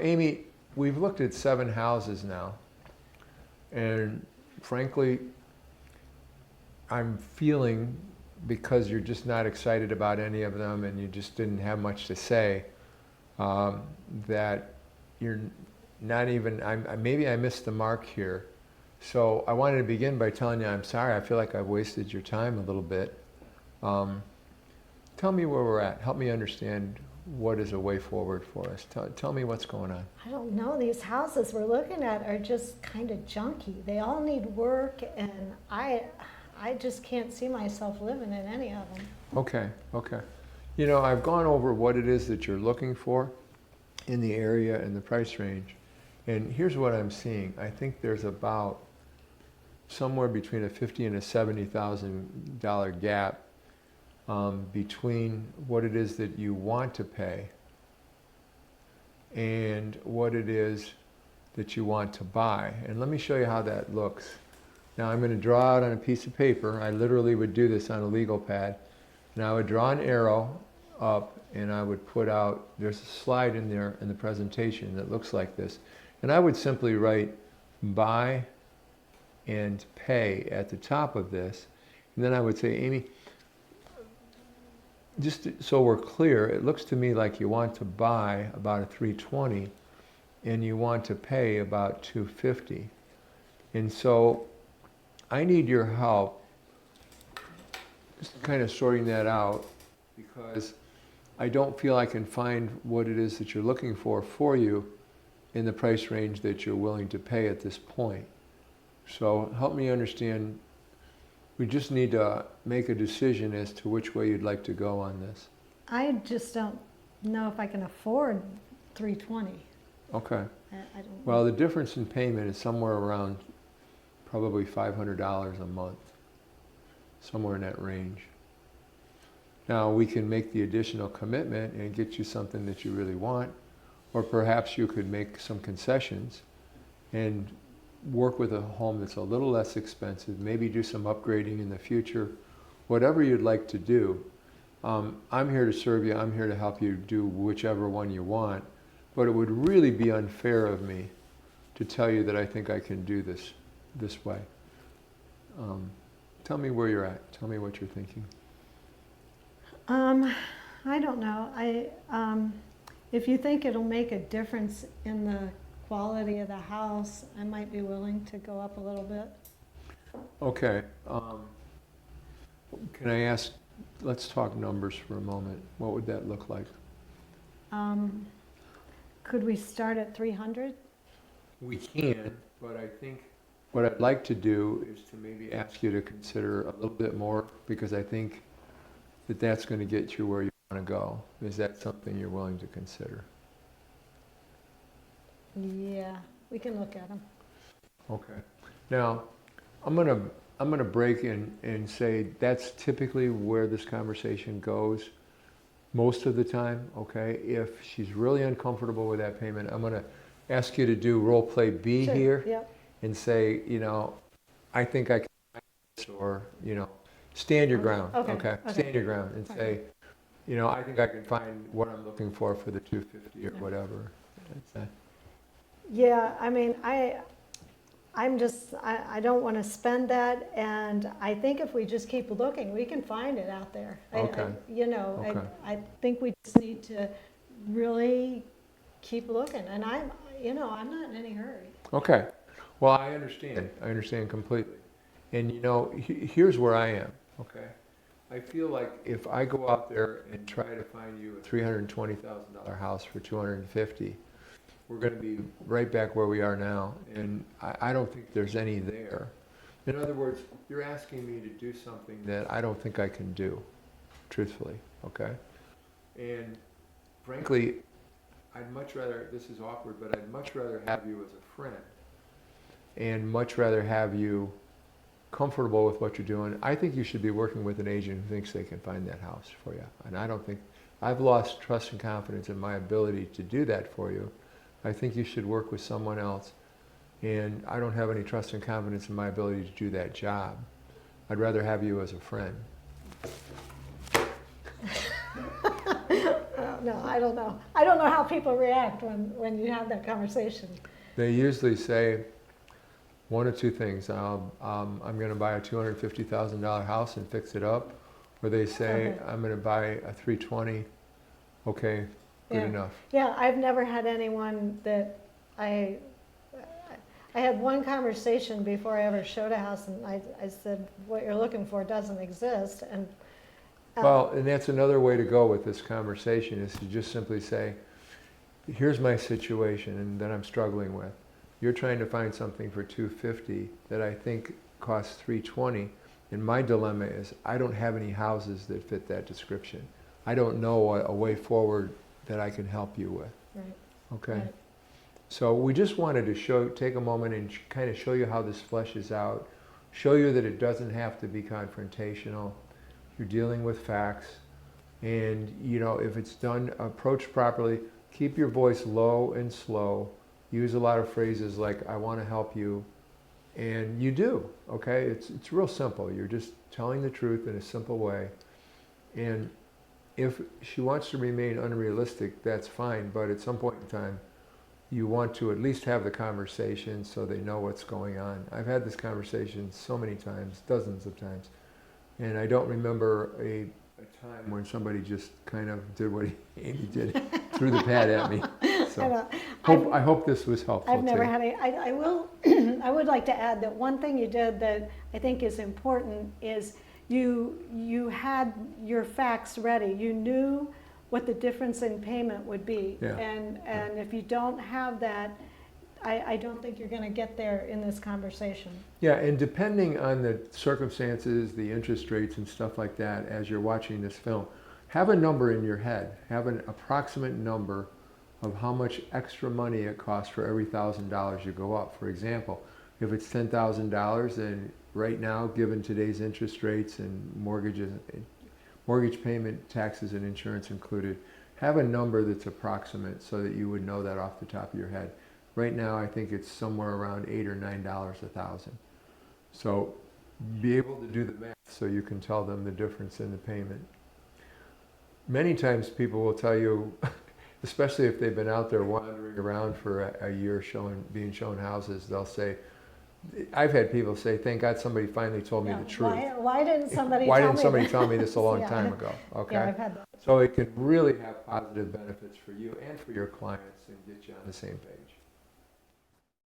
Amy, we've looked at 7 houses now, and frankly, I'm feeling, because you're just not excited about any of them and you just didn't have much to say, that you're not even, maybe I missed the mark here. So I wanted to begin by telling you I'm sorry. I feel like I've wasted your time a little bit. Tell me where we're at. Help me understand what is a way forward for us. Tell me what's going on. I don't know. These houses we're looking at are just kind of junky. They all need work, and I just can't see myself living in any of them. Okay, okay. You know, I've gone over what it is that you're looking for in the area and the price range. And here's what I'm seeing. I think there's about somewhere between a $50,000 and a $70,000 gap between what it is that you want to pay and what it is that you want to buy. And let me show you how that looks. Now I'm going to draw out on a piece of paper. I literally would do this on a legal pad. And I would draw an arrow up and I would put out, there's a slide in there in the presentation that looks like this. And I would simply write buy and pay at the top of this. And then I would say, Amy, just so we're clear, it looks to me like you want to buy about a 320 and you want to pay about 250. And so I need your help just kind of sorting that out, because I don't feel I can find what it is that you're looking for you in the price range that you're willing to pay at this point. So help me understand. We just need to make a decision as to which way you'd like to go on this. I just don't know if I can afford 320. Okay. I don't. Well, the difference in payment is somewhere around probably $500 a month, somewhere in that range. Now, we can make the additional commitment and get you something that you really want, or perhaps you could make some concessions and work with a home that's a little less expensive, maybe do some upgrading in the future, whatever you'd like to do. I'm here to serve you. I'm here to help you do whichever one you want, but it would really be unfair of me to tell you that I think I can do this way. Tell me where you're at. Tell me what you're thinking. I don't know. If you think it'll make a difference in the quality of the house, I might be willing to go up a little bit. Okay. Can I ask, let's talk numbers for a moment. What would that look like? Could we start at 300? We can, but I think what I'd like to do is to maybe ask you to consider a little bit more, because I think that that's going to get you where you want to go. Is that something you're willing to consider? Yeah, we can look at them. Okay. Now, I'm gonna break in and say that's typically where this conversation goes most of the time, okay? If she's really uncomfortable with that payment, I'm gonna ask you to do role play B Sure. here. Yep. And say, you know, I think I can find this, or, you know, stand your ground, Okay. Stand your ground and say, you know, I think I can find what I'm looking for the 250 or whatever. That's that. Yeah, I mean, I don't want to spend that, and I think if we just keep looking, we can find it out there. Okay. Okay. I think we just need to really keep looking, and I'm not in any hurry. Okay. Well, I understand. I understand completely. And you know, here's where I am, okay? I feel like if I go out there and try to find you a $320,000 house for 250, we're going to be right back where we are now, and I don't think there's any there. In other words, you're asking me to do something that I don't think I can do, truthfully, okay? And frankly, I'd much rather, this is awkward, but I'd much rather have you as a friend and much rather have you comfortable with what you're doing. I think you should be working with an agent who thinks they can find that house for you. And I don't think, I've lost trust and confidence in my ability to do that for you. I think you should work with someone else. And I don't have any trust and confidence in my ability to do that job. I'd rather have you as a friend. no, I don't know. I don't know how people react when you have that conversation. They usually say one of two things. I'm going to buy a $250,000 house and fix it up. Or they say, Okay. I'm going to buy a 320. Okay, good Yeah. enough. Yeah, I've never had anyone that I had one conversation before I ever showed a house, and I said, what you're looking for doesn't exist, and Well, and that's another way to go with this conversation, is to just simply say, here's my situation and that I'm struggling with. You're trying to find something for 250 that I think costs 320, and my dilemma is I don't have any houses that fit that description. I don't know a way forward that I can help you with. right, Okay? right. So we just wanted to take a moment and kind of show you how this fleshes out, show you that it doesn't have to be confrontational. You're dealing with facts, and if it's done, approached properly, keep your voice low and slow. Use a lot of phrases like, I want to help you, and you do, okay? It's real simple. You're just telling the truth in a simple way. And if she wants to remain unrealistic, that's fine, but at some point in time, you want to at least have the conversation so they know what's going on. I've had this conversation so many times, dozens of times, and I don't remember a time when somebody just kind of did what Amy did, threw the pad at me. So I hope this was helpful. I've never too. had I will, I would like to add that one thing you did that I think is important is you had your facts ready. You knew what the difference in payment would be. Yeah. And if you don't have that, I don't think you're going to get there in this conversation. Yeah, and depending on the circumstances, the interest rates and stuff like that, as you're watching this film, have a number in your head. Have an approximate number of how much extra money it costs for every $1,000 you go up. For example, if it's $10,000, then right now, given today's interest rates and mortgage payment, taxes, and insurance included, have a number that's approximate so that you would know that off the top of your head. Right now, I think it's somewhere around $8 or $9 a thousand. So be able to do the math so you can tell them the difference in the payment. Many times people will tell you, especially if they've been out there wandering around for a year being shown houses, they'll say, I've had people say, thank God somebody finally told me Yeah. the truth. Why didn't somebody Why tell didn't me somebody that? tell me this a long Yeah. time ago? Okay. Yeah, I've had that. So it can really have positive benefits for you and for your clients and get you on the same page.